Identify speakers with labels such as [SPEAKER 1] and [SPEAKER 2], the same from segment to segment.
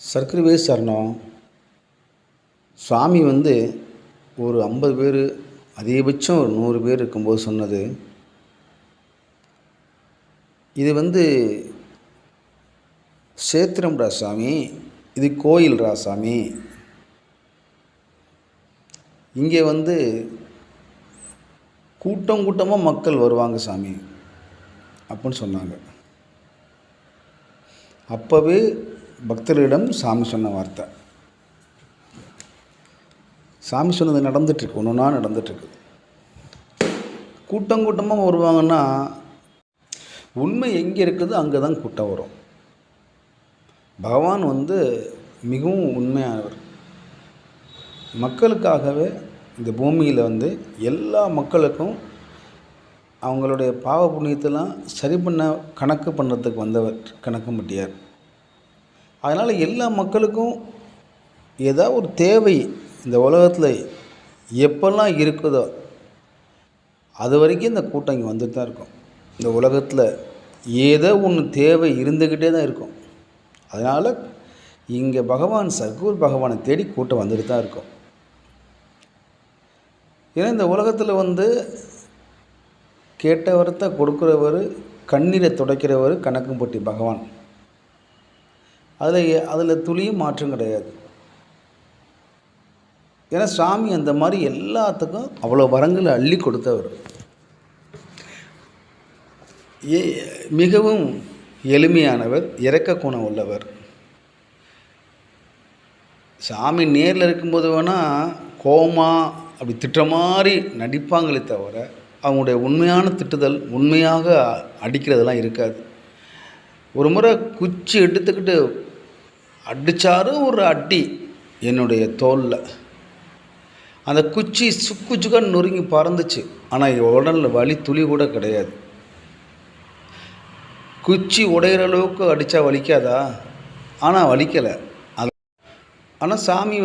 [SPEAKER 1] சர்க்கரவே சரணம். சுவாமி ஒரு 50 பேர், அதிகபட்சம் ஒரு 100 பேர் இருக்கும்போது சொன்னது, இது சேத்திரம்டா சாமி, இது கோயில்டா சாமி, இங்கே கூட்டம் கூட்டமாக மக்கள் வருவாங்க சாமி அப்படின்னு சொன்னாங்க. அப்போவே பக்தர்களிடம் சாமி சொன்ன வார்த்தை. சாமி சொன்னது நடந்துட்டுருக்கு, ஒன்று ஒன்றா நடந்துட்டுருக்கு. கூட்டம் கூட்டமாக வருவாங்கன்னா உண்மை எங்கே இருக்குதோ அங்கே தான் கூட்டம் வரும். பகவான் மிகவும் உண்மையானவர். மக்களுக்காகவே இந்த பூமியில் எல்லா மக்களுக்கும் அவங்களுடைய பாவ புண்ணியத்தெல்லாம் சரி பண்ண கணக்கு பண்ணுறதுக்கு வந்தவர் கணக்கு மட்டியார். அதனால் எல்லா மக்களுக்கும் ஏதாவது ஒரு தேவை இந்த உலகத்தில் எப்பெல்லாம் இருக்குதோ அது வரைக்கும் இந்த கூட்டம் இங்கே வந்துட்டு தான் இருக்கும். இந்த உலகத்தில் ஏதோ ஒன்று தேவை இருந்துக்கிட்டே தான் இருக்கும். அதனால் இங்கே பகவான் சத்குரு பகவானை தேடி கூட்டம் வந்துட்டு தான் இருக்கும். ஏன்னா இந்த உலகத்தில் கேட்ட வரத்தை கொடுக்குறவர், கண்ணீரை துடைக்கிறவர் கணக்கும்பட்டி பகவான். அதில் துளியும் மாற்றம் கிடையாது. ஏன்னா சாமி அந்த மாதிரி எல்லாத்துக்கும் அவ்வளோ வரங்களை அள்ளி கொடுத்தவர். மிகவும் எளிமையானவர், இரக்க குணம் உள்ளவர். சாமி நேரில் இருக்கும்போது வேணால் கோபமாக அப்படி திட்டுற மாதிரி நடிப்பாங்களே தவிர அவங்களுடைய உண்மையான திட்டுதல், உண்மையாக அடிக்கிறதெல்லாம் இருக்காது. ஒரு முறை குச்சி எடுத்துக்கிட்டு அடித்தாரும் ஒரு அடி என்னுடைய தோலில். அந்த குச்சி சுக்கு சுக்கன்னு நொறுங்கி பறந்துச்சு. ஆனால் உடலில் வலி துளி கூட கிடையாது. குச்சி உடையிற அளவுக்கு அடித்தா வலிக்காதா? ஆனால் வலிக்கலை. ஆனால் சாமி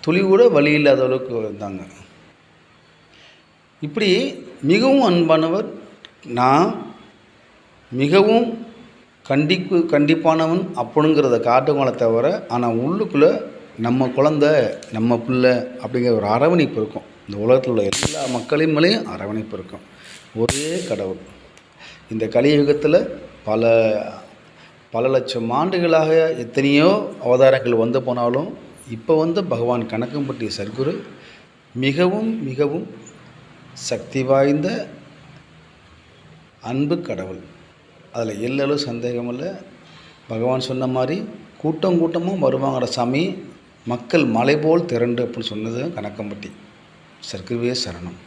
[SPEAKER 1] துளி கூட வலி இல்லாத அளவுக்கு இருந்தாங்க. இப்படி மிகவும் அன்பானவர். நான் மிகவும் கண்டிப்பானவன் அப்படிங்கிறத காட்டுவாங்களே தவிர, ஆனால் உள்ளுக்குள்ளே நம்ம குழந்த, நம்ம பிள்ளை அப்படிங்கிற ஒரு அரவணைப்பு இருக்கும். இந்த உலகத்தில் உள்ள எல்லா மக்களின் மேலேயும் அரவணைப்பு இருக்கும். ஒரே கடவுள். இந்த கலியுகத்தில் பல லட்சம் ஆண்டுகளாக எத்தனையோ அவதாரங்கள் வந்து போனாலும் இப்போ பகவான் கணக்கம்பட்டி சத்குரு மிகவும் மிகவும் சக்தி வாய்ந்த அன்பு கடவுள். அதில் எல்லளவு சந்தேகம் இல்லை. பகவான் சொன்ன மாதிரி கூட்டம் கூட்டமாக வருவாங்கட சாமி, மக்கள் மலை போல் திரண்டு அப்படின்னு சொன்னது கணக்கம்பட்டி. சர்க்குருவே சரணம்.